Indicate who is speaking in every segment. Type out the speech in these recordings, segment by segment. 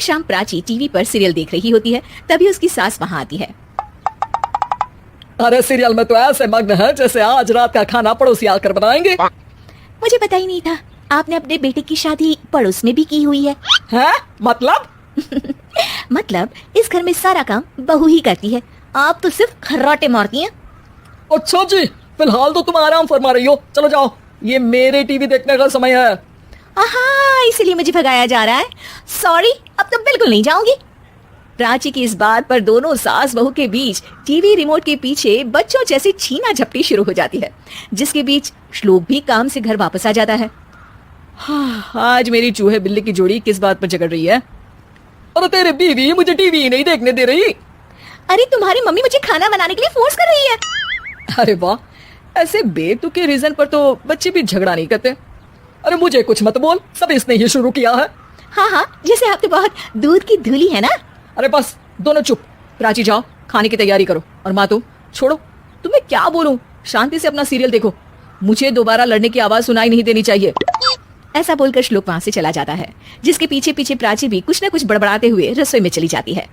Speaker 1: शाम प्राची टीवी पर सीरियल देख रही होती है, तभी उसकी सास वहाँ आती है।
Speaker 2: अरे सीरियल में तो ऐसे मग्न है जैसे आज रात का खाना पड़ोसी आकर बनाएंगे।
Speaker 1: मुझे पता ही नहीं था आपने अपने बेटे की शादी पड़ोस में भी की हुई है।
Speaker 2: हैं? मतलब?
Speaker 1: मतलब इस घर में सारा काम बहू ही करती है, आप तो सिर्फ खर्राटे मारती हैं।
Speaker 2: अच्छा जी, फिलहाल तो तुम आराम फरमा रही हो, चलो जाओ, ये मेरे टीवी देखने का समय है।
Speaker 1: आहा, इसीलिए मुझे भगाया जा रहा है। सॉरी, अब तो बिल्कुल नहीं जाऊंगी। प्राची की इस बात पर दोनों सास बहू के बीच टीवी रिमोट के पीछे बच्चों जैसी छीना झपटी शुरू हो जाती है, जिसके बीच श्लोक भी काम से घर वापस आ जाता है।
Speaker 2: आज मेरी चूहे बिल्ली की जोड़ी किस बात पर झगड़ रही है? अरे तेरे बीवी मुझे टीवी नहीं देखने दे रही।
Speaker 1: अरे तुम्हारी मम्मी मुझे खाना बनाने के लिए फोर्स कर रही है।
Speaker 2: अरे वाह, ऐसे बेतुके रीजन पर तो बच्चे भी झगड़ा नहीं करते। अरे मुझे कुछ मत बोल, सब इसने ही शुरू किया है।
Speaker 1: हाँ हाँ, जैसे आप तो बहुत दूध की धूली है ना।
Speaker 2: अरे बस दोनों चुप। प्राची जाओ, खाने की तैयारी करो। और माँ तुम छोड़ो, तुम्हें क्या बोलूं, शांति से अपना सीरियल देखो, मुझे दोबारा लड़ने की आवाज सुनाई नहीं देनी चाहिए। ऐसा बोलकर श्लोक वहां से चला जाता है, जिसके पीछे पीछे प्राची भी कुछ न कुछ बड़बड़ाते हुए रसोई में चली जाती है।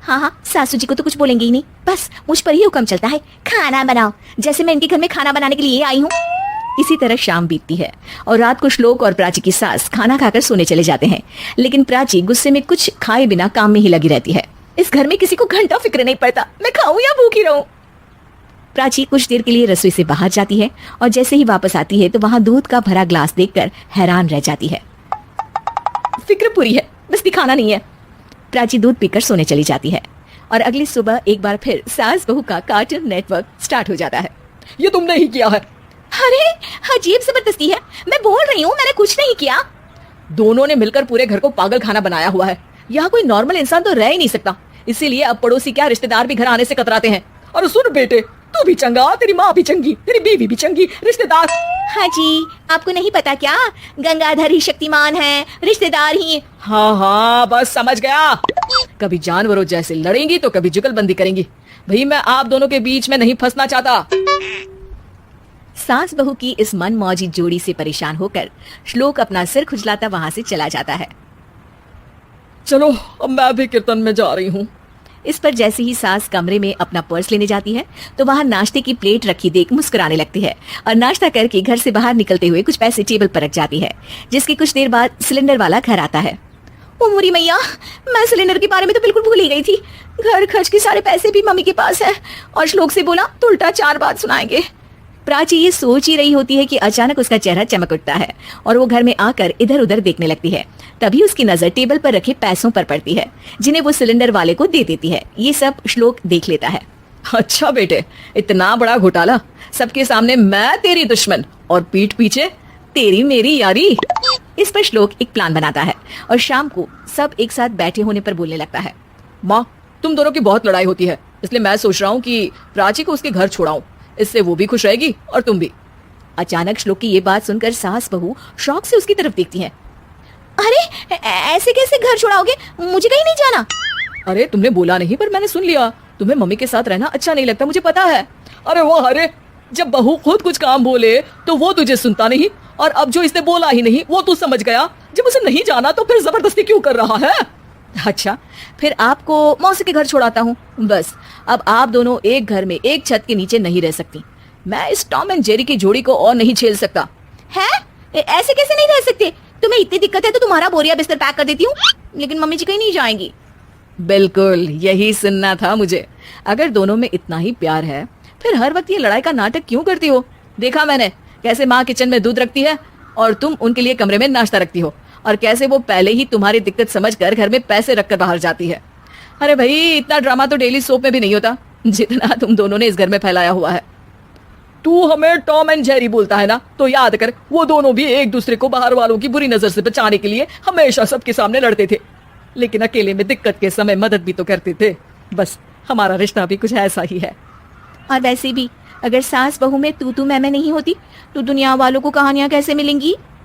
Speaker 2: हाँ हाँ, सासू जी को तो कुछ बोलेंगे ही नहीं, बस मुझ पर ही हुक्म चलता है, खाना बनाओ, जैसे मैं इनके घर में खाना बनाने के लिए आई हूँ। इसी तरह शाम बीतती है और रात को श्लोक और प्राची की सास खाना खाकर सोने चले जाते हैं, लेकिन प्राची गुस्से में कुछ खाए बिना काम में ही लगी रहती है। इस घर में किसी को घंटा फिक्र नहीं पड़ता, मैं खाऊं या भूखी रहूं। प्राची कुछ देर के लिए रसोई से बाहर जाती है और जैसे ही वापस आती है तो वहां दूध का भरा ग्लास देखकर हैरान रह जाती है। फिक्र पूरी है, बस दिखाना नहीं है। प्राची दूध पीकर सोने चली जाती है और अगली सुबह एक बार फिर सास बहू का कार्टून नेटवर्क स्टार्ट हो जाता है। ये तुमने ही किया है।
Speaker 1: अरे अजीब जबरदस्ती है, मैं बोल रही हूँ मैंने कुछ नहीं किया।
Speaker 2: दोनों ने मिलकर पूरे घर को पागल खाना बनाया हुआ है। यहाँ कोई नॉर्मल इंसान तो रह ही नहीं सकता, इसीलिए अब पड़ोसी क्या रिश्तेदार भी घर आने से कतराते हैं। और सुन बेटे, तू भी चंगा, तेरी माँ भी चंगी, तेरी बीवी भी चंगी, रिश्तेदार।
Speaker 1: हाँ जी, आपको नहीं पता क्या, गंगाधर ही शक्तिमान है, रिश्तेदार ही।
Speaker 2: हाँ हाँ, बस समझ गया। कभी जानवरों जैसे लड़ेंगी तो कभी जुगलबंदी करेंगी। भाई मैं आप दोनों के बीच में नहीं फंसना चाहता। सास बहू की इस मनमौजी जोड़ी से परेशान होकर श्लोक अपना सिर खुजलाता वहां से चला जाता है। चलो अब मैं भी कीर्तन में जा रही हूँ।
Speaker 1: इस पर जैसे ही सास कमरे में अपना पर्स लेने जाती है तो वहां नाश्ते की प्लेट रखी देख मुस्कुराने लगती है और नाश्ता करके घर से बाहर निकलते हुए कुछ पैसे टेबल पर रख जाती है, जिसकी कुछ देर बाद सिलेंडर वाला घर आता है। ओ मोरी मैया, मैं सिलेंडर के बारे में तो बिल्कुल भूल ही गई थी। घर खर्च के सारे पैसे भी मम्मी के पास है और श्लोक से बोला तो उल्टा 4 बात सुनाएंगे। प्राची ये सोच ही रही होती है कि अचानक उसका चेहरा चमक उठता है और वो घर में आकर इधर उधर देखने लगती है। तभी उसकी नजर टेबल पर रखे पैसों पर पड़ती है, जिन्हें वो सिलेंडर वाले को दे देती है। ये सब श्लोक देख लेता है।
Speaker 2: अच्छा बेटे, इतना बड़ा घोटाला, सबके सामने मैं तेरी दुश्मन और पीठ पीछे तेरी मेरी यारी।
Speaker 1: इस पर श्लोक एक प्लान बनाता है और शाम को सब एक साथ बैठे होने पर बोलने लगता है।
Speaker 2: माँ, तुम दोनों की बहुत लड़ाई होती है, इसलिए मैं सोच रहा हूँ कि प्राची को उसके घर छोड़ाऊं, इससे वो भी खुश रहेगी और तुम भी।
Speaker 1: अचानक श्लोक की ये बात सुनकर सास बहू शौक से उसकी तरफ देखती हैं। अरे ऐसे कैसे घर छोड़ाओगे, मुझे कहीं नहीं जाना।
Speaker 2: अरे तुमने बोला नहीं पर मैंने सुन लिया, तुम्हें मम्मी के साथ रहना अच्छा नहीं लगता, मुझे पता है। अरे वो, अरे जब बहू खुद कुछ काम बोले तो वो तुझे सुनता नहीं, और अब जो इसने बोला ही नहीं वो तू समझ गया। जब उसे नहीं जाना तो फिर जबरदस्ती क्यों कर रहा है?
Speaker 1: अच्छा, फिर आपको मौसी के घर छोड़ाता हूँ। बस अब आप दोनों एक घर में एक छत के नीचे नहीं रह सकती।
Speaker 2: मैं इस टॉम एंड जेरी की जोड़ी को और नहीं झेल सकता।
Speaker 1: है? ऐसे कैसे नहीं रह सकते? तुम्हें इतनी दिक्कत है तो तुम्हारा बोरिया बिस्तर पैक कर देती हूँ, लेकिन मम्मी जी कहीं नहीं जाएंगी।
Speaker 2: बिल्कुल यही सुनना था मुझे। अगर दोनों में इतना ही प्यार है फिर हर वक्त ये लड़ाई का नाटक क्यों करती हो? देखा मैंने कैसे माँ किचन में दूध रखती है और तुम उनके लिए कमरे में नाश्ता रखती हो, और कैसे वो पहले ही तुम्हारी दिक्कत समझकर घर में पैसे रखकर बाहर जाती है। अरे भाई, इतना ड्रामा तो डेली सोप में भी नहीं होता जितना तुम दोनों ने इस घर में फैलाया हुआ है। तू हमें टॉम एंड जेरी बोलता है ना, तो याद कर वो दोनों भी एक दूसरे को बाहर वालों की बुरी नजर से बचाने के लिए हमेशा सबके सामने लड़ते थे, लेकिन अकेले में दिक्कत के समय मदद भी तो करते थे। बस हमारा रिश्ता भी कुछ ऐसा ही है।
Speaker 1: और वैसे भी अगर सास बहू में तू मैं नहीं होती तो दुनिया वालों को कहानियां कैसे मिलेंगी?